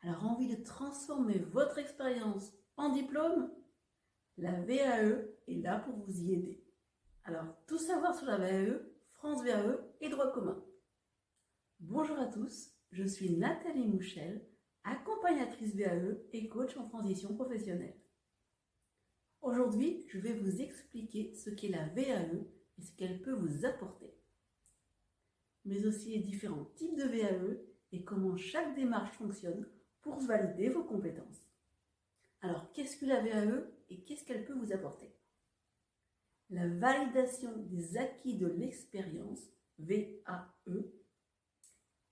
Alors, envie de transformer votre expérience en diplôme? La VAE est là pour vous y aider. Alors, tout savoir sur la VAE, France VAE et droit commun. Bonjour à tous, je suis Nathalie Mouchel, accompagnatrice VAE et coach en transition professionnelle. Aujourd'hui, je vais vous expliquer ce qu'est la VAE et ce qu'elle peut vous apporter, mais aussi les différents types de VAE et comment chaque démarche fonctionne pour valider vos compétences. Alors, qu'est-ce que la VAE et qu'est-ce qu'elle peut vous apporter? La validation des acquis de l'expérience, VAE,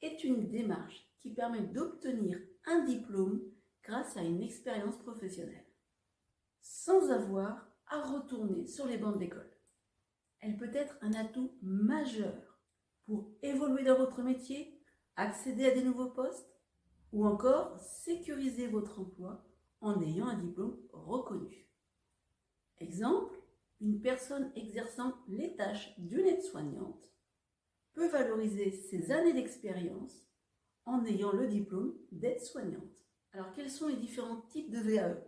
est une démarche qui permet d'obtenir un diplôme grâce à une expérience professionnelle, sans avoir à retourner sur les bancs de l'école. Elle peut être un atout majeur pour évoluer dans votre métier, accéder à des nouveaux postes, ou encore sécuriser votre emploi en ayant un diplôme reconnu. Exemple, une personne exerçant les tâches d'une aide-soignante peut valoriser ses années d'expérience en ayant le diplôme d'aide-soignante. Alors, quels sont les différents types de VAE?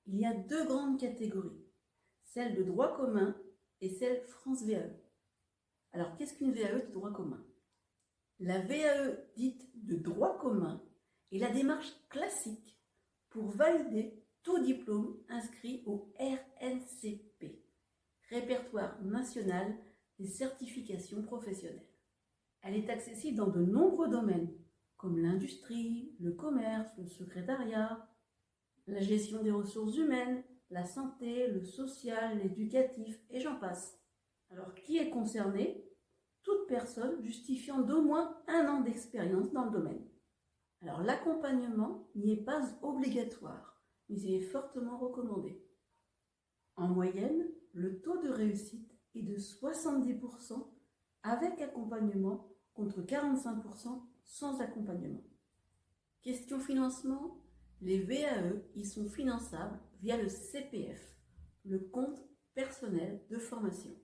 Il y a deux grandes catégories, celle de droit commun et celle France VAE. Alors, qu'est-ce qu'une VAE de droit commun? La VAE dite de droit commun est la démarche classique pour valider tout diplôme inscrit au RNCP, Répertoire national des certifications professionnelles. Elle est accessible dans de nombreux domaines, comme l'industrie, le commerce, le secrétariat, la gestion des ressources humaines, la santé, le social, l'éducatif, et j'en passe. Alors, qui est concerné? Toute personne justifiant d'au moins 1 an d'expérience dans le domaine. Alors, l'accompagnement n'y est pas obligatoire, mais il est fortement recommandé. En moyenne, le taux de réussite est de 70% avec accompagnement contre 45% sans accompagnement. Question financement, les VAE y sont finançables via le CPF, le compte personnel de formation,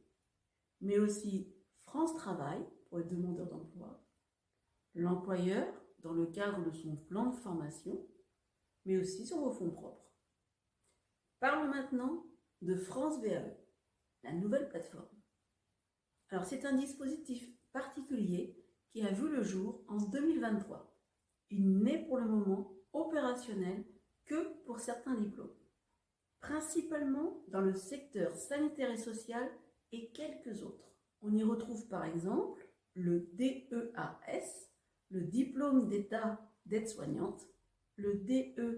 mais aussi France Travail pour les demandeurs d'emploi, l'employeur dans le cadre de son plan de formation, mais aussi sur vos fonds propres. Parlons maintenant de France VAE, la nouvelle plateforme. Alors, c'est un dispositif particulier qui a vu le jour en 2023. Il n'est pour le moment opérationnel que pour certains diplômes, principalement dans le secteur sanitaire et social et quelques autres. On y retrouve par exemple le DEAS, le diplôme d'état d'aide-soignante, le DEAES,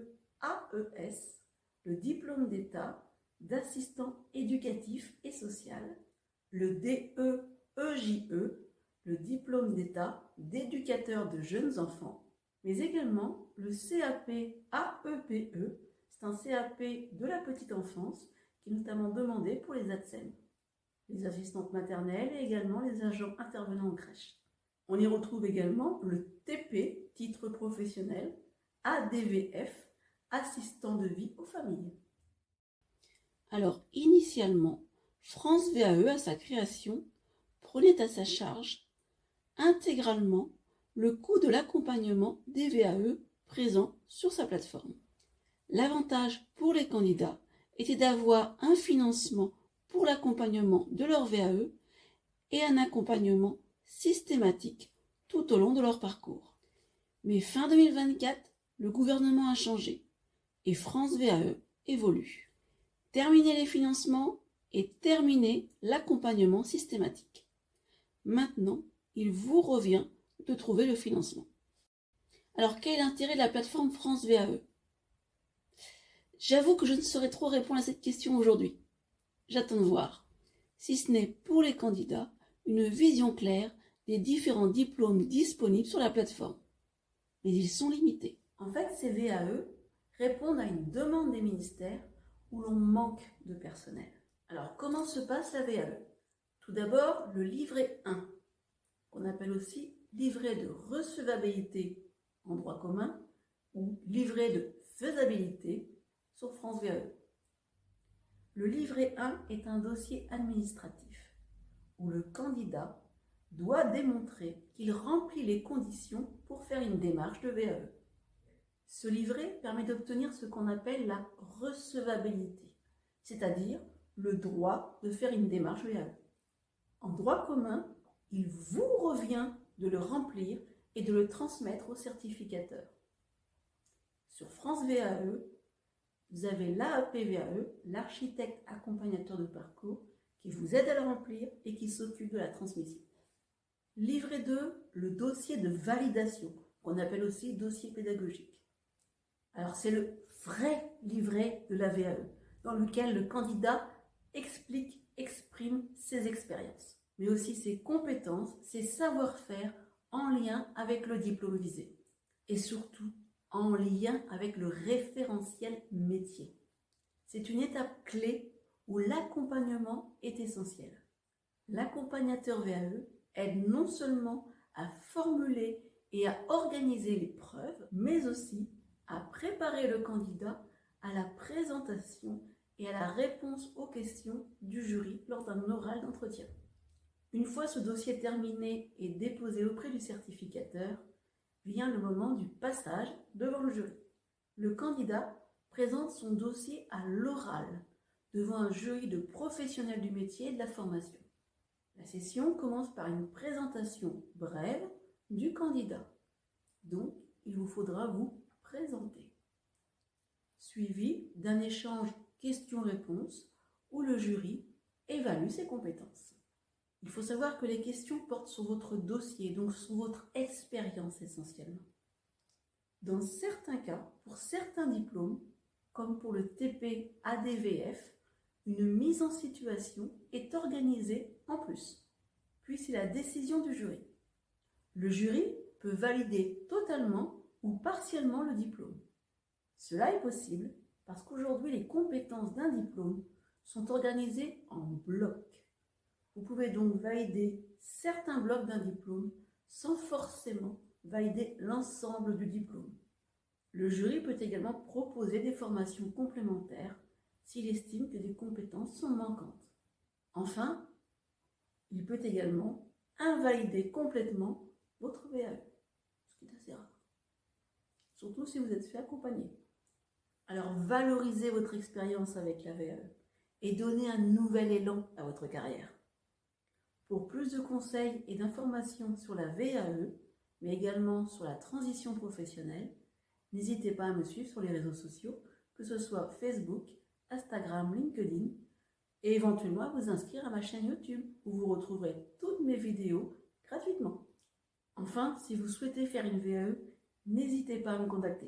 le diplôme d'état d'assistant éducatif et social, le DEEJE, le diplôme d'état d'éducateur de jeunes enfants, mais également le CAP AEPE, c'est un CAP de la petite enfance qui est notamment demandé pour les ATSEM, les assistantes maternelles et également les agents intervenant en crèche. On y retrouve également le TP, titre professionnel, ADVF, assistant de vie aux familles. Alors, initialement, France VAE, à sa création, prenait à sa charge intégralement le coût de l'accompagnement des VAE présents sur sa plateforme. L'avantage pour les candidats était d'avoir un financement pour l'accompagnement de leur VAE et un accompagnement systématique tout au long de leur parcours. Mais fin 2024, le gouvernement a changé et France VAE évolue. Terminer les financements et terminer l'accompagnement systématique. Maintenant, il vous revient de trouver le financement. Alors, quel est l'intérêt de la plateforme France VAE? J'avoue que je ne saurais trop répondre à cette question aujourd'hui. J'attends de voir, si ce n'est pour les candidats, une vision claire des différents diplômes disponibles sur la plateforme. Mais ils sont limités. En fait, ces VAE répondent à une demande des ministères où l'on manque de personnel. Alors, comment se passe la VAE? Tout d'abord, le livret 1, qu'on appelle aussi livret de recevabilité en droit commun ou livret de faisabilité sur France VAE. Le livret 1 est un dossier administratif où le candidat doit démontrer qu'il remplit les conditions pour faire une démarche de VAE. Ce livret permet d'obtenir ce qu'on appelle la recevabilité, c'est-à-dire le droit de faire une démarche VAE. En droit commun, il vous revient de le remplir et de le transmettre au certificateur. Sur France VAE, vous avez l'AEP VAE, l'architecte accompagnateur de parcours, qui vous aide à le remplir et qui s'occupe de la transmission. Livret 2, le dossier de validation, qu'on appelle aussi dossier pédagogique. Alors c'est le vrai livret de la VAE, dans lequel le candidat explique, exprime ses expériences, mais aussi ses compétences, ses savoir-faire en lien avec le diplôme visé. Et surtout, en lien avec le référentiel métier. C'est une étape clé où l'accompagnement est essentiel. L'accompagnateur VAE aide non seulement à formuler et à organiser l'épreuve, mais aussi à préparer le candidat à la présentation et à la réponse aux questions du jury lors d'un oral d'entretien. Une fois ce dossier terminé et déposé auprès du certificateur, vient le moment du passage devant le jury. Le candidat présente son dossier à l'oral devant un jury de professionnels du métier et de la formation. La session commence par une présentation brève du candidat. Donc, il vous faudra vous présenter. Suivi d'un échange questions-réponses où le jury évalue ses compétences. Il faut savoir que les questions portent sur votre dossier, donc sur votre expérience essentiellement. Dans certains cas, pour certains diplômes, comme pour le TP ADVF, une mise en situation est organisée en plus, puis c'est la décision du jury. Le jury peut valider totalement ou partiellement le diplôme. Cela est possible parce qu'aujourd'hui, les compétences d'un diplôme sont organisées en blocs. Vous pouvez donc valider certains blocs d'un diplôme sans forcément valider l'ensemble du diplôme. Le jury peut également proposer des formations complémentaires s'il estime que des compétences sont manquantes. Enfin, il peut également invalider complètement votre VAE, ce qui est assez rare, surtout si vous êtes fait accompagner. Alors valorisez votre expérience avec la VAE et donnez un nouvel élan à votre carrière. Pour plus de conseils et d'informations sur la VAE, mais également sur la transition professionnelle, n'hésitez pas à me suivre sur les réseaux sociaux, que ce soit Facebook, Instagram, LinkedIn, et éventuellement à vous inscrire à ma chaîne YouTube, où vous retrouverez toutes mes vidéos gratuitement. Enfin, si vous souhaitez faire une VAE, n'hésitez pas à me contacter.